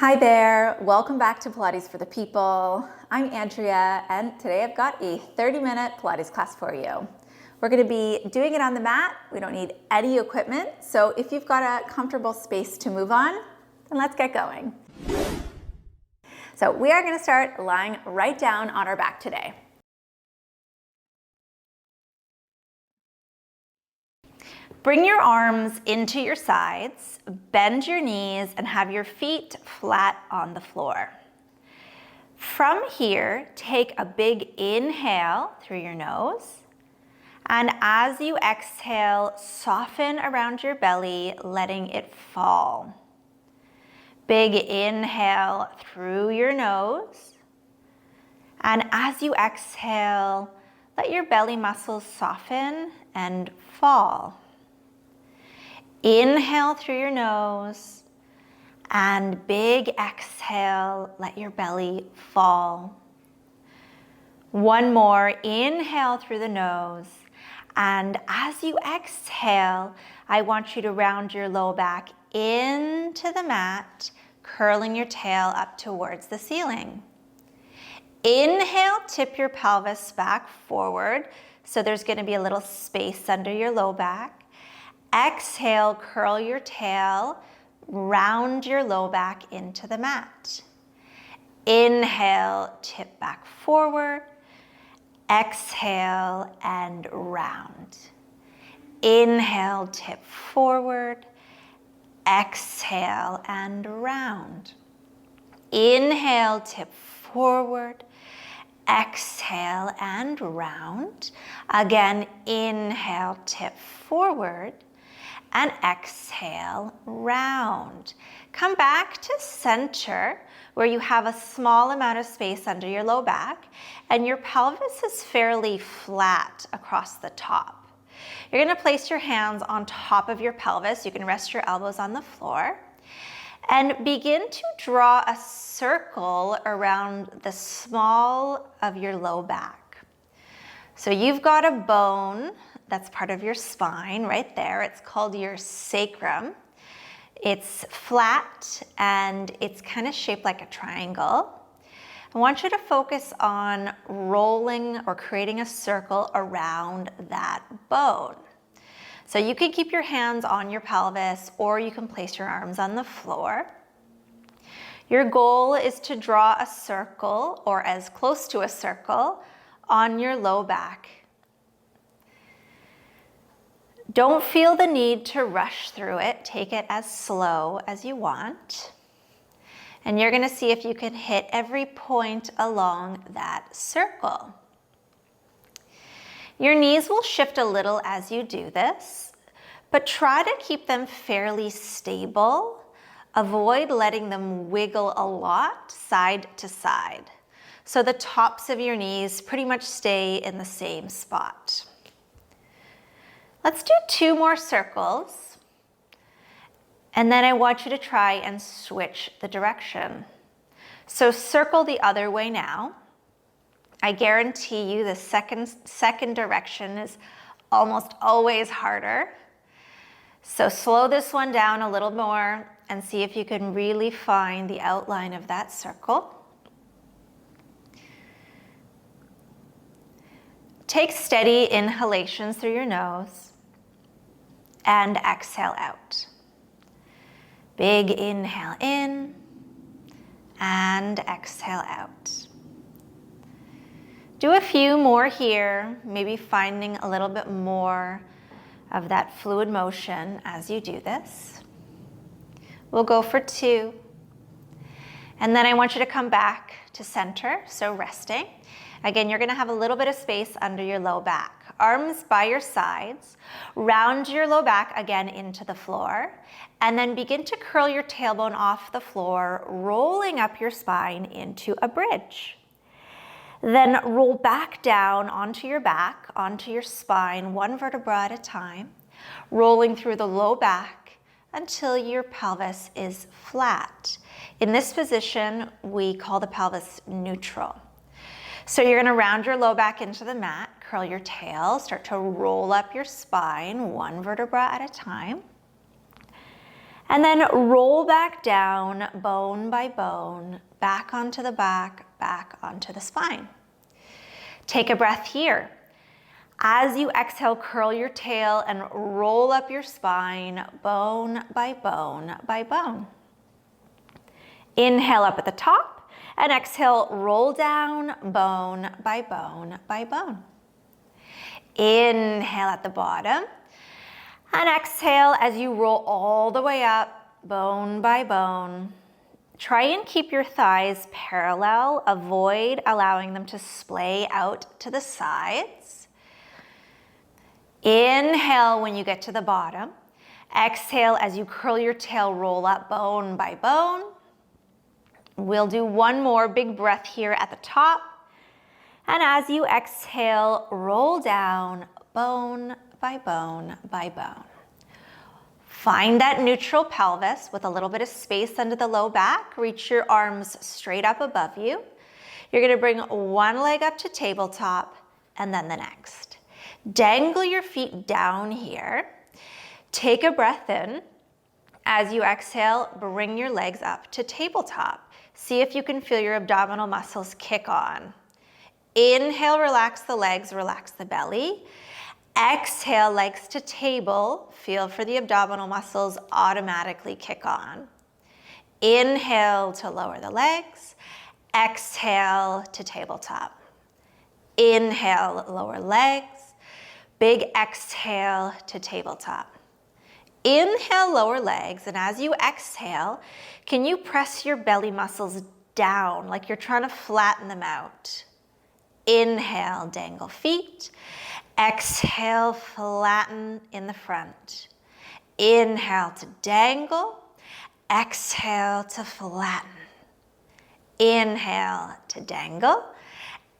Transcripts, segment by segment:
Hi there, welcome back to Pilates for the People. I'm Andrea, and today I've got a 30-minute Pilates class for you. We're going to be doing it on the mat. We don't need any equipment, so if you've got a comfortable space to move on, then let's get going. So we are going to start lying right down on our back today. Bring your arms into your sides, bend your knees, and have your feet flat on the floor. From here, take a big inhale through your nose. And as you exhale, soften around your belly, letting it fall. Big inhale through your nose. And as you exhale, let your belly muscles soften and fall. Inhale through your nose, and big exhale, let your belly fall. One more, inhale through the nose, and as you exhale, I want you to round your low back into the mat, curling your tail up towards the ceiling. Inhale, tip your pelvis back forward, so there's going to be a little space under your low back. Exhale, curl your tail, round your low back into the mat. Inhale, tip back forward. Exhale and round. Inhale, tip forward. Exhale and round. Inhale, tip forward. Exhale and round. Again, inhale, tip forward. And exhale, round. Come back to center where you have a small amount of space under your low back and your pelvis is fairly flat across the top. You're going to place your hands on top of your pelvis. You can rest your elbows on the floor and begin to draw a circle around the small of your low back. So you've got a bone that's part of your spine right there. It's called your sacrum. It's flat and it's kind of shaped like a triangle. I want you to focus on rolling or creating a circle around that bone. So you can keep your hands on your pelvis or you can place your arms on the floor. Your goal is to draw a circle or as close to a circle on your low back. Don't feel the need to rush through it. Take it as slow as you want. And you're going to see if you can hit every point along that circle. Your knees will shift a little as you do this, but try to keep them fairly stable. Avoid letting them wiggle a lot side to side. So the tops of your knees pretty much stay in the same spot. Let's do 2 more circles. And then I want you to try and switch the direction. So circle the other way now. I guarantee you the second direction is almost always harder. So slow this one down a little more and see if you can really find the outline of that circle. Take steady inhalations through your nose and exhale out. Big inhale in and exhale out. Do a few more here, maybe finding a little bit more of that fluid motion as you do this. We'll go for 2. And then I want you to come back to center, so resting. Again, you're going to have a little bit of space under your low back. Arms by your sides. Round your low back again into the floor. And then begin to curl your tailbone off the floor, rolling up your spine into a bridge. Then roll back down onto your back, onto your spine, 1 vertebra at a time, rolling through the low back until your pelvis is flat. In this position, we call the pelvis neutral. So you're going to round your low back into the mat, curl your tail, start to roll up your spine, 1 vertebra at a time. And then roll back down, bone by bone, back onto the back onto the spine. Take a breath here. As you exhale, curl your tail and roll up your spine, bone by bone by bone. Inhale up at the top, and exhale, roll down, bone by bone by bone. Inhale at the bottom, and exhale as you roll all the way up, bone by bone. Try and keep your thighs parallel. Avoid allowing them to splay out to the sides. Inhale when you get to the bottom. Exhale as you curl your tail, roll up bone by bone. We'll do one more big breath here at the top. And as you exhale, roll down bone by bone by bone. Find that neutral pelvis with a little bit of space under the low back. Reach your arms straight up above you. You're gonna bring one leg up to tabletop and then the next. Dangle your feet down here. Take a breath in. As you exhale, bring your legs up to tabletop. See if you can feel your abdominal muscles kick on. Inhale, relax the legs, relax the belly. Exhale, legs to table. Feel for the abdominal muscles automatically kick on. Inhale to lower the legs. Exhale to tabletop. Inhale, lower legs. Big exhale to tabletop. Inhale, lower legs, and as you exhale, can you press your belly muscles down like you're trying to flatten them out? Inhale, dangle feet. Exhale, flatten in the front. Inhale to dangle. Exhale to flatten. Inhale to dangle.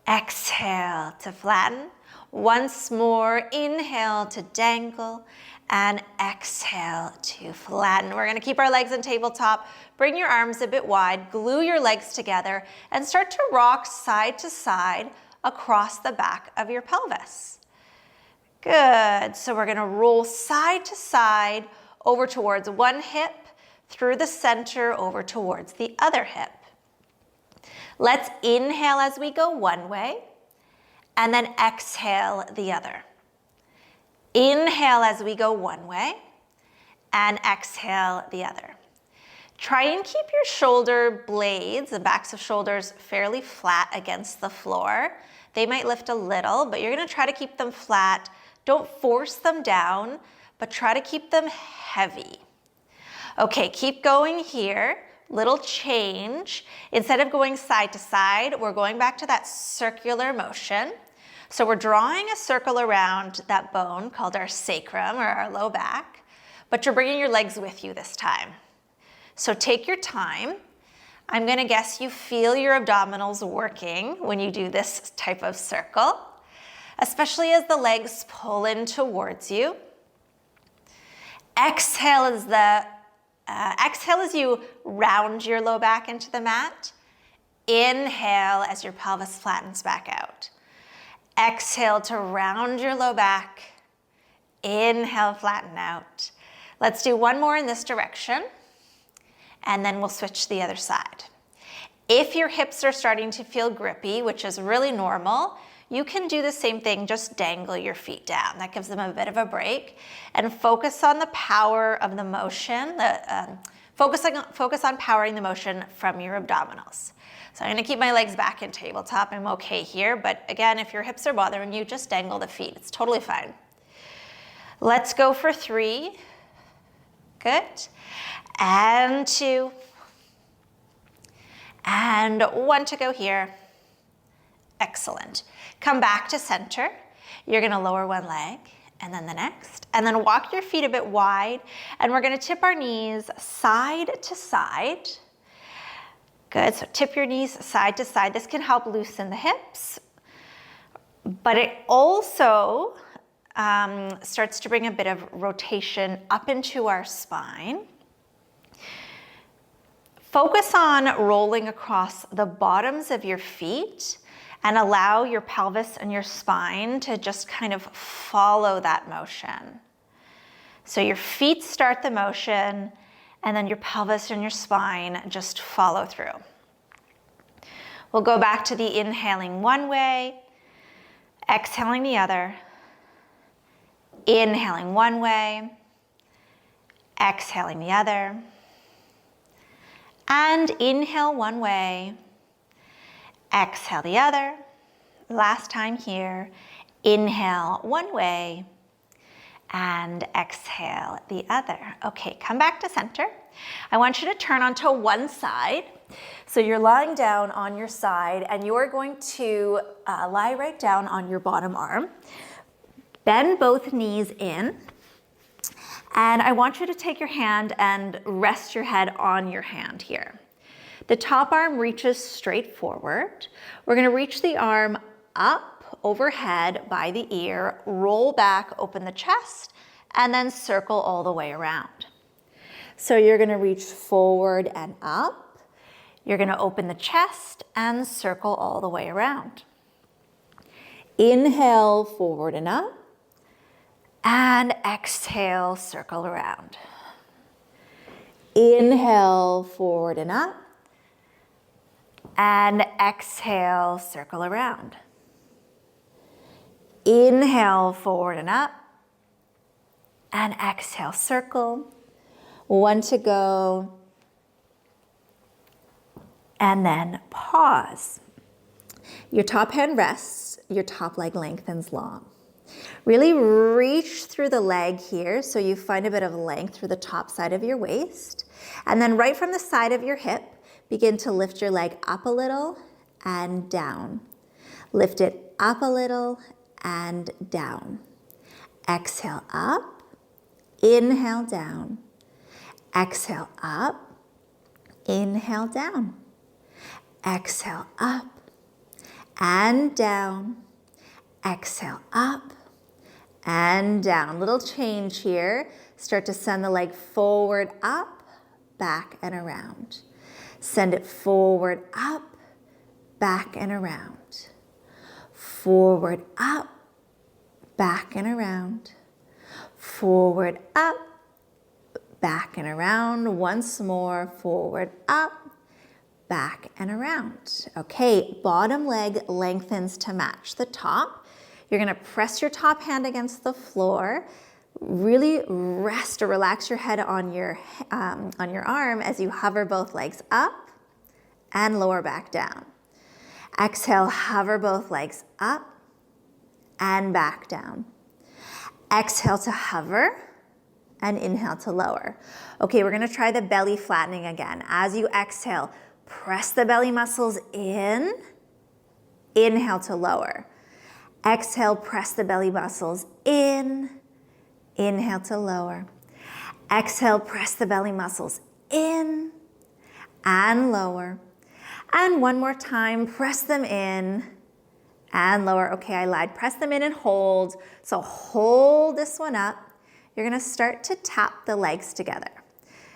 Exhale to flatten. Once more, inhale to dangle and exhale to flatten. We're gonna keep our legs in tabletop. Bring your arms a bit wide, glue your legs together, and start to rock side to side across the back of your pelvis. Good, so we're gonna roll side to side over towards one hip, through the center over towards the other hip. Let's inhale as we go one way, and then exhale the other. Inhale as we go one way, and exhale the other. Try and keep your shoulder blades, the backs of shoulders, fairly flat against the floor. They might lift a little, but you're gonna try to keep them flat. Don't force them down, but try to keep them heavy. Okay, keep going here. Little change. Instead of going side to side, we're going back to that circular motion. So we're drawing a circle around that bone called our sacrum or our low back, but you're bringing your legs with you this time. So take your time. I'm gonna guess you feel your abdominals working when you do this type of circle, especially as the legs pull in towards you. Exhale as you round your low back into the mat. Inhale as your pelvis flattens back out. Exhale to round your low back. Inhale, flatten out. Let's do one more in this direction, and then we'll switch to the other side. If your hips are starting to feel grippy, which is really normal, you can do the same thing, just dangle your feet down. That gives them a bit of a break. And focus on the power of the motion, focus on powering the motion from your abdominals. So I'm gonna keep my legs back in tabletop. I'm okay here, but again, if your hips are bothering you, just dangle the feet. It's totally fine. Let's go for 3. Good. And 2. And 1 to go here. Excellent. Come back to center. You're gonna lower one leg and then the next, and then walk your feet a bit wide, and we're gonna tip our knees side to side. Good, so tip your knees side to side. This can help loosen the hips, but it also starts to bring a bit of rotation up into our spine. Focus on rolling across the bottoms of your feet and allow your pelvis and your spine to just kind of follow that motion. So your feet start the motion and then your pelvis and your spine just follow through. We'll go back to the inhaling one way, exhaling the other, inhaling one way, exhaling the other, and inhale one way, exhale the other. Last time here, inhale one way, and exhale the other. Okay, come back to center. I want you to turn onto one side. So you're lying down on your side and you are going to lie right down on your bottom arm. Bend both knees in. And I want you to take your hand and rest your head on your hand here. The top arm reaches straight forward. We're gonna reach the arm up overhead by the ear, roll back, open the chest, and then circle all the way around. So you're gonna reach forward and up. You're gonna open the chest and circle all the way around. Inhale, forward and up. And exhale, circle around. Inhale, forward and up. And exhale, circle around. Inhale, forward and up. And exhale, circle. One to go. And then pause. Your top hand rests, your top leg lengthens long. Really reach through the leg here so you find a bit of length through the top side of your waist. And then right from the side of your hip, begin to lift your leg up a little and down. Lift it up a little and down. Exhale up, inhale down. Exhale up, inhale down. Exhale up and down. Exhale up and down. Little change here. Start to send the leg forward, up, back and around. Send it forward, up, back and around. Forward, up, back and around. Forward, up, back and around. Once more, forward, up, back and around. Okay, bottom leg lengthens to match the top. You're gonna press your top hand against the floor. Really rest or relax your head on your arm as you hover both legs up and lower back down. Exhale, hover both legs up and back down. Exhale to hover and inhale to lower. Okay, we're gonna try the belly flattening again. As you exhale, press the belly muscles in, inhale to lower. Exhale, press the belly muscles in, inhale to lower. Exhale, press the belly muscles in and lower. And one more time, press them in and lower. Okay, I lied. Press them in and hold. So hold this one up. You're gonna start to tap the legs together.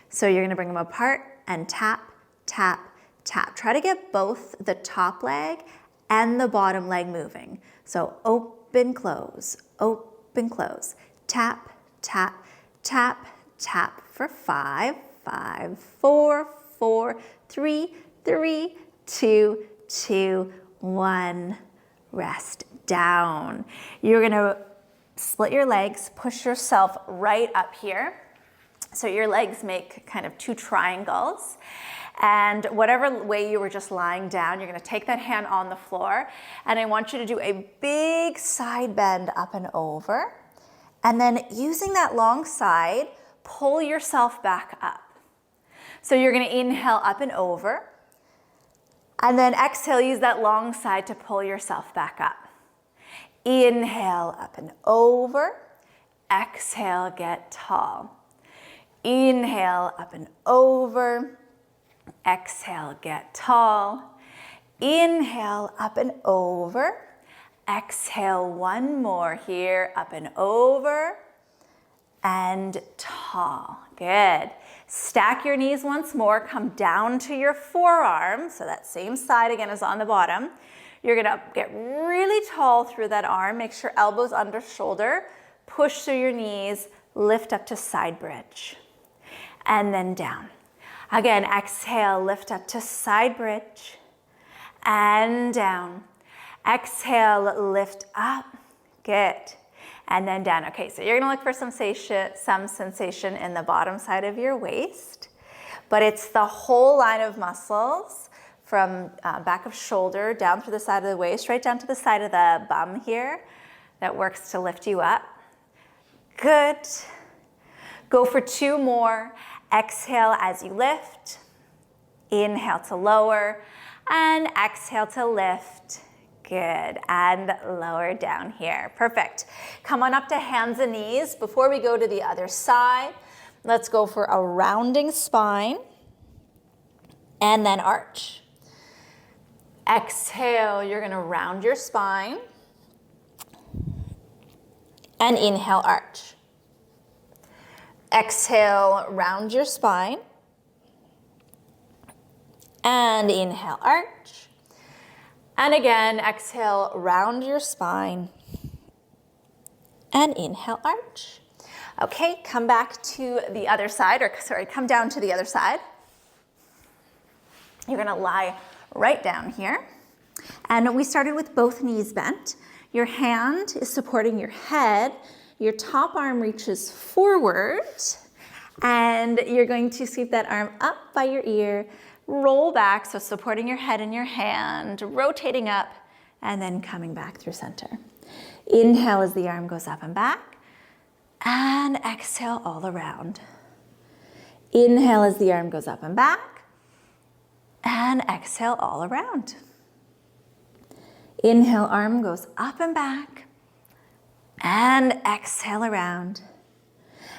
So you're gonna bring them apart and tap, tap, tap. Try to get both the top leg and the bottom leg moving. So open, close, tap, tap, tap, tap for 5, 5, 4, 4, 3, 3, 2, 2, 1. Rest down. You're gonna split your legs, push yourself right up here. So your legs make kind of 2 triangles. And whatever way you were just lying down, you're gonna take that hand on the floor, and I want you to do a big side bend up and over. And then using that long side, pull yourself back up. So you're gonna inhale up and over, and then exhale, use that long side to pull yourself back up. Inhale up and over, exhale, get tall. Inhale up and over, exhale, get tall. Inhale, up and over. Exhale, one more here, up and over, and tall. Good. Stack your knees once more, come down to your forearm, so that same side again is on the bottom. You're gonna get really tall through that arm, make sure elbows under shoulder, push through your knees, lift up to side bridge. and then down. Again, exhale, lift up to side bridge, and down. Exhale, lift up, good, and then down. Okay, so you're gonna look for some sensation in the bottom side of your waist, but it's the whole line of muscles from back of shoulder down through the side of the waist, right down to the side of the bum here that works to lift you up. Good. Go for 2 more. Exhale as you lift. Inhale to lower, and exhale to lift. Good, and lower down here. Perfect. Come on up to hands and knees. Before we go to the other side, let's go for a rounding spine, and then arch. Exhale, you're gonna round your spine, and inhale, arch. Exhale, round your spine, and inhale, arch. And again, exhale, round your spine, and inhale, arch. Okay, come back to the other side, come down to the other side. You're gonna lie right down here. And we started with both knees bent. Your hand is supporting your head. Your top arm reaches forward, and you're going to sweep that arm up by your ear, roll back, so supporting your head and your hand, rotating up, and then coming back through center. Inhale as the arm goes up and back, and exhale all around. Inhale as the arm goes up and back, and exhale all around. Inhale, arm goes up and back, and exhale around.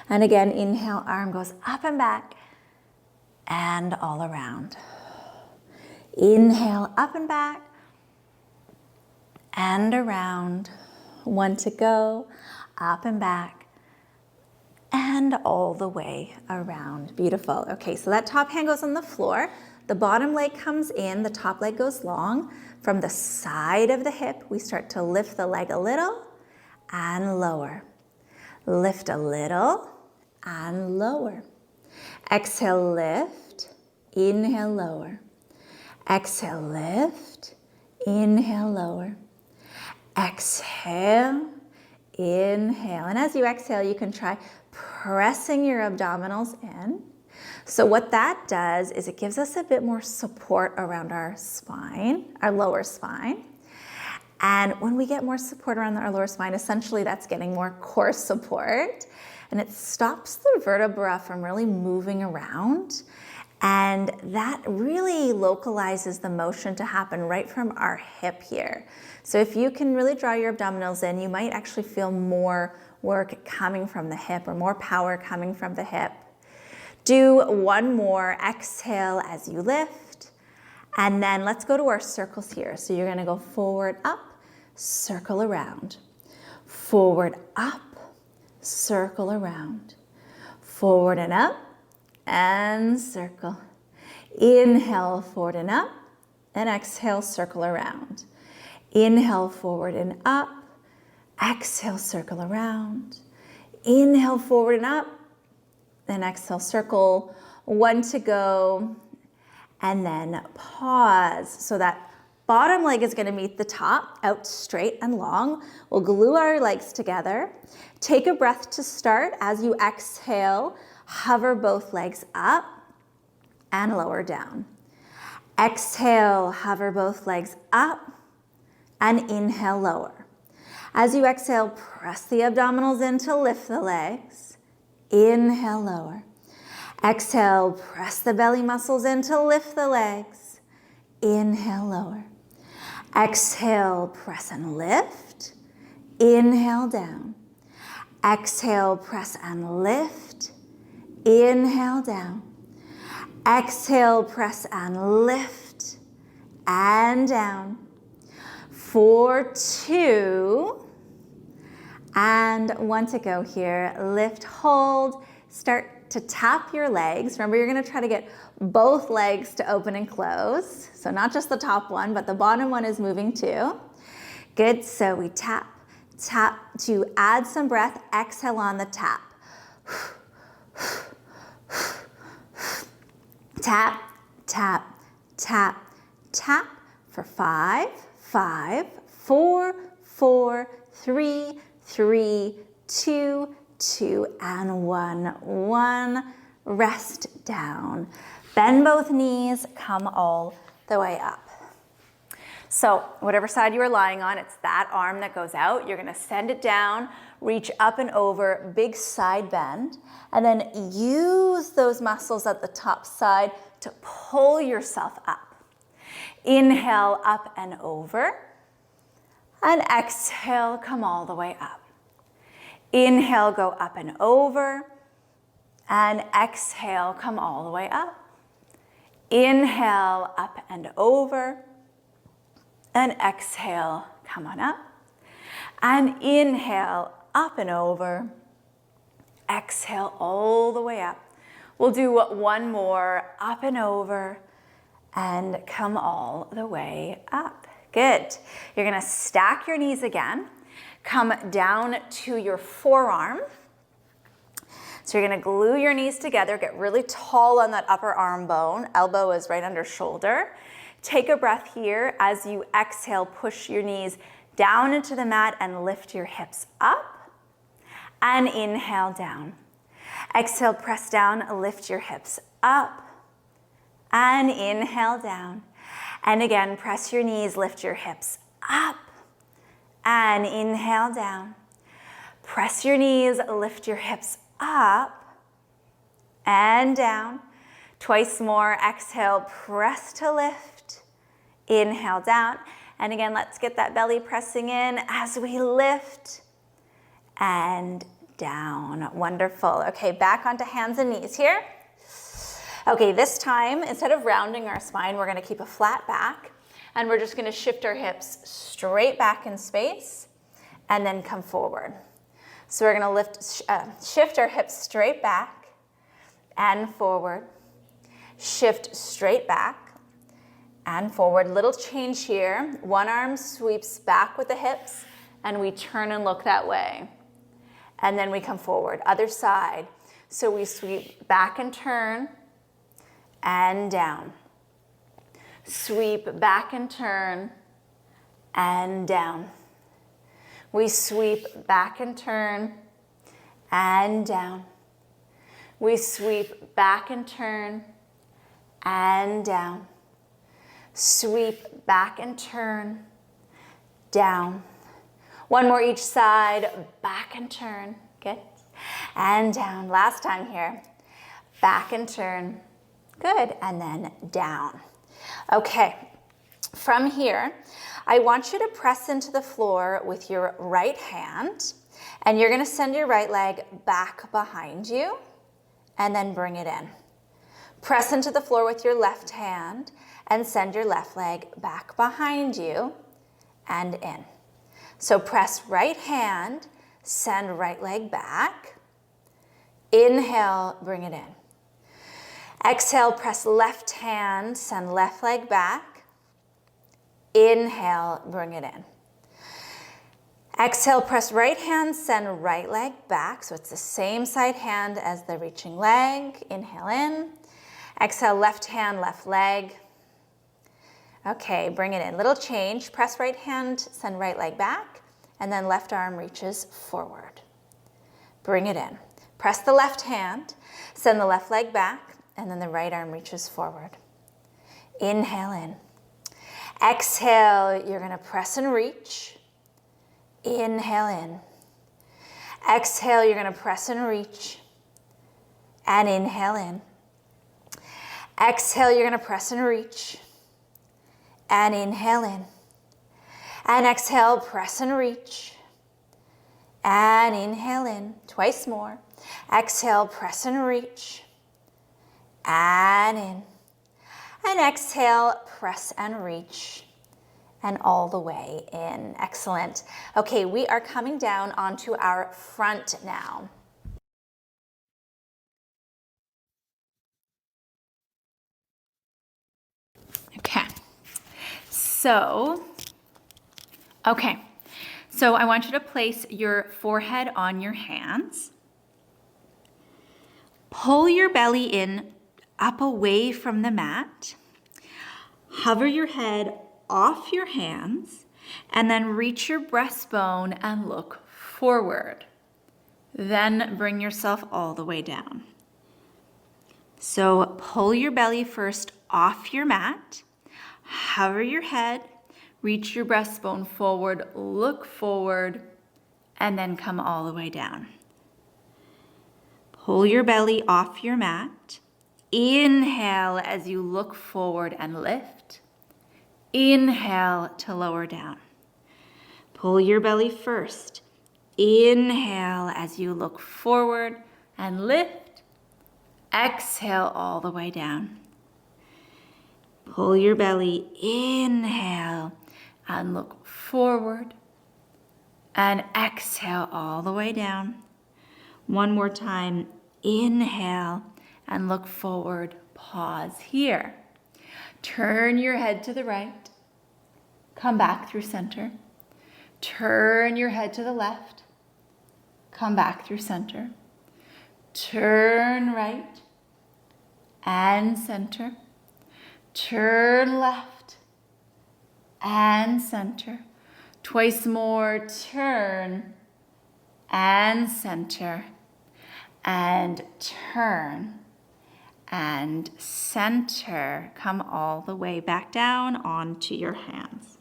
And again, inhale, arm goes up and back, and all around. Inhale, up and back, and around. 1 to go, up and back, and all the way around. Beautiful. Okay, so that top hand goes on the floor. The bottom leg comes in, the top leg goes long. From the side of the hip, we start to lift the leg a little and lower. Lift a little and lower. Exhale, lift. Inhale, lower. Exhale, lift. Inhale, lower. Exhale, inhale. And as you exhale, you can try pressing your abdominals in. So what that does is it gives us a bit more support around our spine, our lower spine. And when we get more support around our lower spine, essentially that's getting more core support. And it stops the vertebra from really moving around. And that really localizes the motion to happen right from our hip here. So if you can really draw your abdominals in, you might actually feel more work coming from the hip or more power coming from the hip. Do 1 more. Exhale as you lift. And then let's go to our circles here. So you're gonna go forward, up, circle around. Forward, up, circle around. Forward and up, and circle. Inhale, forward and up, and exhale, circle around. Inhale, forward and up, exhale, circle around. Inhale, forward and up, then exhale, circle. 1 to go, and then pause. So that bottom leg is gonna meet the top, out straight and long. We'll glue our legs together. Take a breath to start. As you exhale, hover both legs up and lower down. Exhale, hover both legs up, and inhale, lower. As you exhale, press the abdominals in to lift the legs. Inhale, lower. Exhale, press the belly muscles in to lift the legs. Inhale, lower. Exhale, press and lift. Inhale, down. Exhale, press and lift. Inhale, down. Exhale, press and lift. And down. 4, 2, and 1 to go here. Lift, hold, start to tap your legs. Remember, you're gonna try to get both legs to open and close. So not just the top one, but the bottom one is moving too. Good, so we tap, tap to add some breath. Exhale on the tap. Tap, tap, tap, tap for 5, 5, 4, 4, 3, 3, 2, 2, and 1, 1. Rest down. Bend both knees, come all the way up. So whatever side you are lying on, it's that arm that goes out. You're gonna send it down, reach up and over, big side bend, and then use those muscles at the top side to pull yourself up. Inhale, up and over, and exhale, come all the way up. Inhale, go up and over, and exhale, come all the way up. Inhale, up and over, and exhale, come on up. And inhale, up and over, exhale all the way up. We'll do one more, up and over, and come all the way up. Good. You're gonna stack your knees again, come down to your forearm. So you're gonna glue your knees together, get really tall on that upper arm bone, elbow is right under shoulder. Take a breath here. As you exhale, push your knees down into the mat and lift your hips up. And inhale down. Exhale, press down, lift your hips up. And inhale down. And again, press your knees, lift your hips up. And inhale down. Press your knees, lift your hips up. And down. Twice more. Exhale, press to lift. Inhale down. And again, let's get that belly pressing in as we lift and down. Wonderful. Okay, back onto hands and knees here. Okay, this time, instead of rounding our spine, we're gonna keep a flat back, and we're just gonna shift our hips straight back in space and then come forward. So we're gonna shift our hips straight back and forward. Shift straight back and forward. Little change here. One arm sweeps back with the hips and we turn and look that way. And then we come forward. Other side. So we sweep back and turn and down. Sweep back and turn and down. We sweep back and turn and down. We sweep back and turn and down. Sweep back and turn, down. One more each side, back and turn, good. And down, last time here. Back and turn, good, and then down. Okay, from here, I want you to press into the floor with your right hand, and you're gonna send your right leg back behind you, and then bring it in. Press into the floor with your left hand, and send your left leg back behind you and in. So press right hand, send right leg back. Inhale, bring it in. Exhale, press left hand, send left leg back. Inhale, bring it in. Exhale, press right hand, send right leg back. So it's the same side hand as the reaching leg. Inhale in. Exhale, left hand, left leg. Okay, bring it in. Little change. Press right hand, send right leg back, and then left arm reaches forward. Bring it in. Press the left hand, send the left leg back, and then the right arm reaches forward. Inhale in. Exhale, you're gonna press and reach. Inhale in. Exhale, you're gonna press and reach. And inhale in. Exhale, you're gonna press and reach. And inhale in. And exhale, press and reach. And inhale in. Twice more. Exhale, press and reach. And in. And exhale, press and reach. And all the way in. Excellent. Okay, we are coming down onto our front now. Okay. So I want you to place your forehead on your hands. Pull your belly in up away from the mat. Hover your head off your hands and then reach your breastbone and look forward. Then bring yourself all the way down. So pull your belly first off your mat, hover your head, reach your breastbone forward, look forward, and then come all the way down. Pull your belly off your mat. Inhale as you look forward and lift. Inhale to lower down. Pull your belly first. Inhale as you look forward and lift. Exhale all the way down. Pull your belly, inhale, and look forward. And exhale all the way down. One more time, inhale and look forward. Pause here. Turn your head to the right. Come back through center. Turn your head to the left. Come back through center. Turn right and center. Turn left and center. Twice more, turn and center and turn and center. Come all the way back down onto your hands.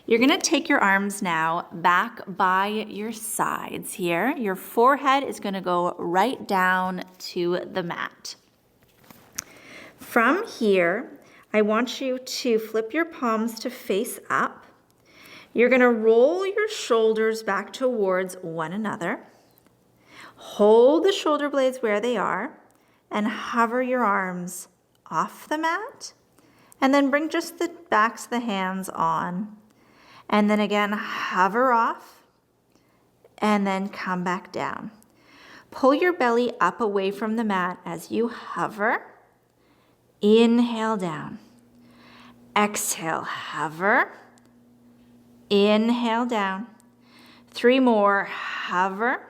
You're gonna take your arms now back by your sides here. Your forehead is gonna go right down to the mat. From here, I want you to flip your palms to face up. You're gonna roll your shoulders back towards one another. Hold the shoulder blades where they are and hover your arms off the mat. And then bring just the backs of the hands on. And then again, hover off and then come back down. Pull your belly up away from the mat as you hover. Inhale down. Exhale, hover. Inhale down. 3 more, hover.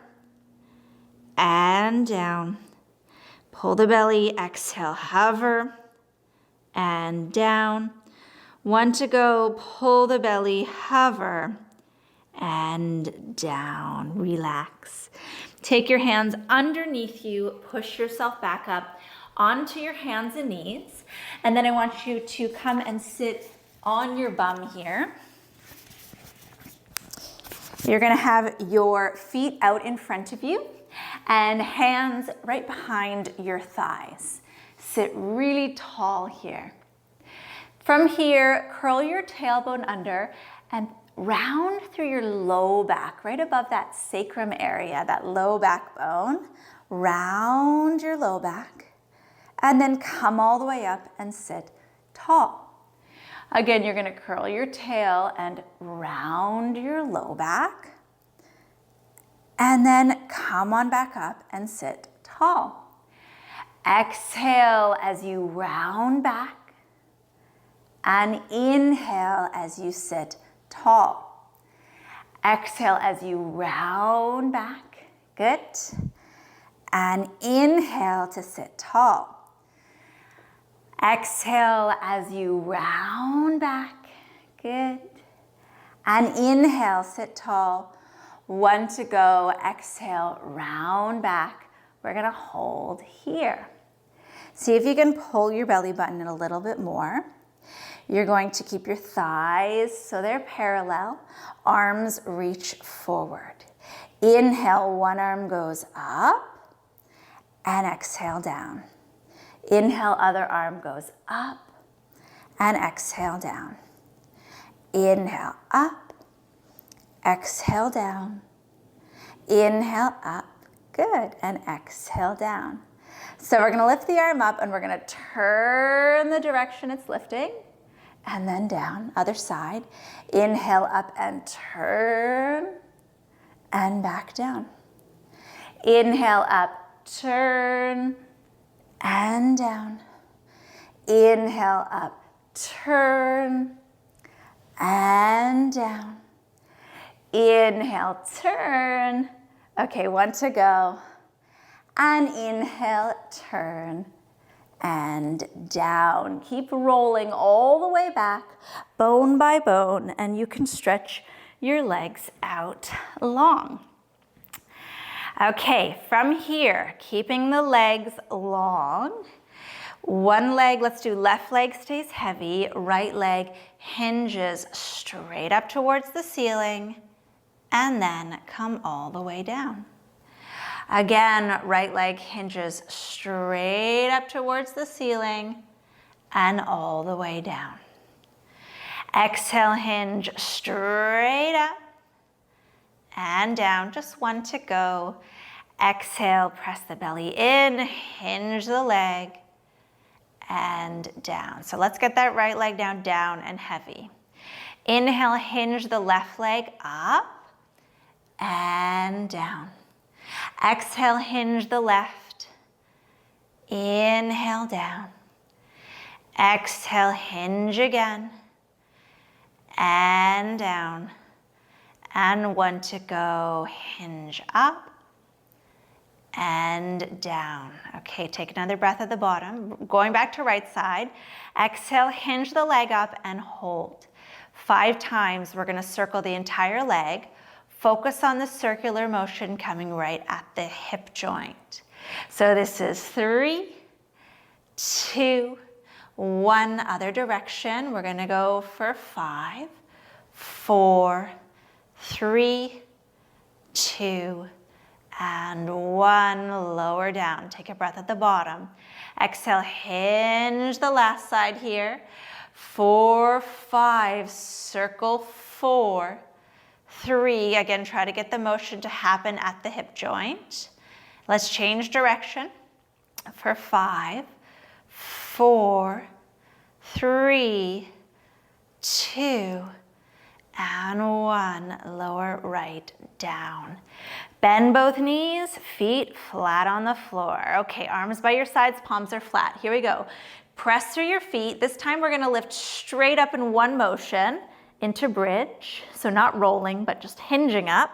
And down. Pull the belly, exhale, hover. And down. 1 to go, pull the belly, hover. And down, relax. Take your hands underneath you, push yourself back up onto your hands and knees. And then I want you to come and sit on your bum here. You're gonna have your feet out in front of you and hands right behind your thighs. Sit really tall here. From here, curl your tailbone under and round through your low back, right above that sacrum area, that low back bone. Round your low back. And then come all the way up and sit tall. Again, you're gonna curl your tail and round your low back. And then come on back up and sit tall. Exhale as you round back. And inhale as you sit tall. Exhale as you round back. Good. And inhale to sit tall. Exhale as you round back. Good. And inhale, sit tall. 1 to go. Exhale, round back. We're gonna hold here. See if you can pull your belly button in a little bit more. You're going to keep your thighs so they're parallel. Arms reach forward. Inhale, one arm goes up. And exhale down. Inhale, other arm goes up and exhale down. Inhale up, exhale down. Inhale up, good, and exhale down. So we're gonna lift the arm up and we're gonna turn the direction it's lifting and then down, other side. Inhale up and turn and back down. Inhale up, turn, and down. Inhale up, turn, and down. Inhale, turn. Okay, 1 to go. And inhale, turn, and down. Keep rolling all the way back, bone by bone, and you can stretch your legs out long. Okay, from here, keeping the legs long, one leg, let's do left leg stays heavy, right leg hinges straight up towards the ceiling, and then come all the way down. Again, right leg hinges straight up towards the ceiling and all the way down. Exhale, hinge straight up and down, just one to go. Exhale, press the belly in, hinge the leg and down. So let's get that right leg down, down and heavy. Inhale, hinge the left leg up and down. Exhale, hinge the left. Inhale, down. Exhale, hinge again. And down. And one to go. Hinge up and down. Okay, take another breath at the bottom. Going back to right side. Exhale, hinge the leg up and hold. 5 times, we're gonna circle the entire leg. Focus on the circular motion coming right at the hip joint. So this is 3, 2, 1, other direction. We're gonna go for 5, 4, 3, 2, and 1. Lower down. Take a breath at the bottom. Exhale, hinge the last side here. 4, 5, circle 4, 3, again, try to get the motion to happen at the hip joint. Let's change direction for 5, 4, 3, 2, and 1. Lower right down. Bend both knees, feet flat on the floor. Okay, arms by your sides, palms are flat. Here we go. Press through your feet. This time we're gonna lift straight up in one motion into bridge. So not rolling, but just hinging up.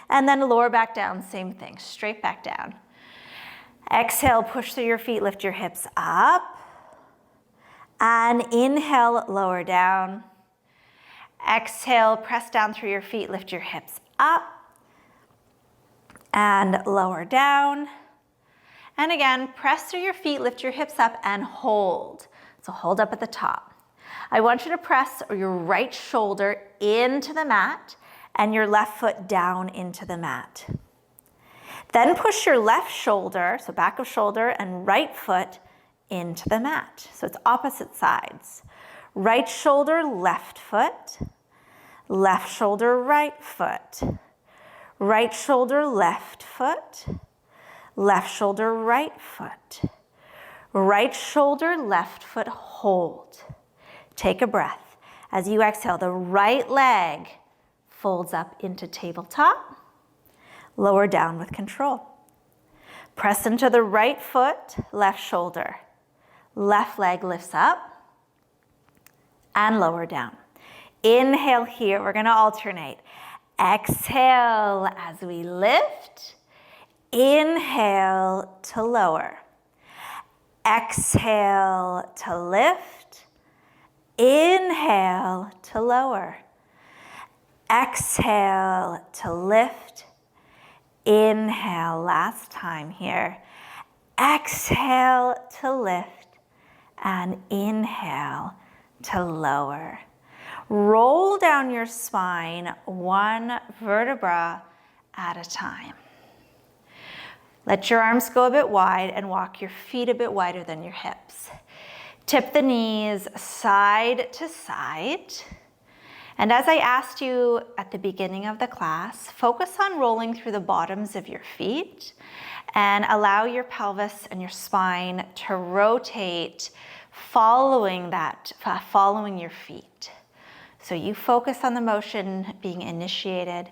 And then lower back down, same thing, straight back down. Exhale, push through your feet, lift your hips up. And inhale, lower down. Exhale, press down through your feet, lift your hips up. And lower down. And again, press through your feet, lift your hips up and hold. So hold up at the top. I want you to press your right shoulder into the mat and your left foot down into the mat. Then push your left shoulder, so back of shoulder, and right foot into the mat. So it's opposite sides. Right shoulder, left foot. Left shoulder, right foot. Right shoulder, left foot. Left shoulder, right foot. Right shoulder, left foot, hold. Take a breath. As you exhale, the right leg folds up into tabletop. Lower down with control. Press into the right foot, left shoulder. Left leg lifts up and lower down. Inhale here, we're gonna alternate. Exhale as we lift. Inhale to lower. Exhale to lift. Inhale to lower. Exhale to lift. Inhale, last time here. Exhale to lift and inhale to lower. Roll down your spine one vertebra at a time. Let your arms go a bit wide and walk your feet a bit wider than your hips. Tip the knees side to side. And as I asked you at the beginning of the class, focus on rolling through the bottoms of your feet and allow your pelvis and your spine to rotate following your feet. So you focus on the motion being initiated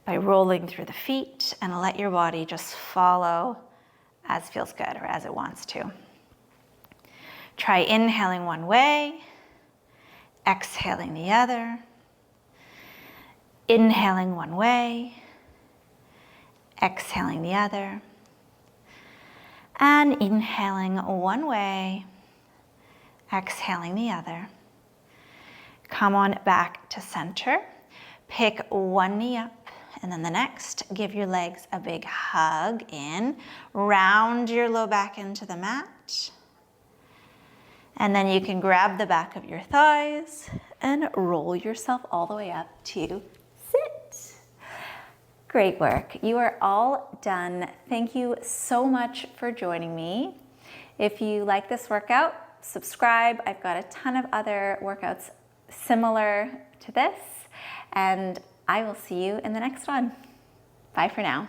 by rolling through the feet and let your body just follow as feels good or as it wants to. Try inhaling one way, exhaling the other. Inhaling one way, exhaling the other. And inhaling one way, exhaling the other. Come on back to center. Pick one knee up and then the next. Give your legs a big hug in. Round your low back into the mat. And then you can grab the back of your thighs and roll yourself all the way up to sit. Great work. You are all done. Thank you so much for joining me. If you like this workout, subscribe. I've got a ton of other workouts similar to this, and I will see you in the next one. Bye for now.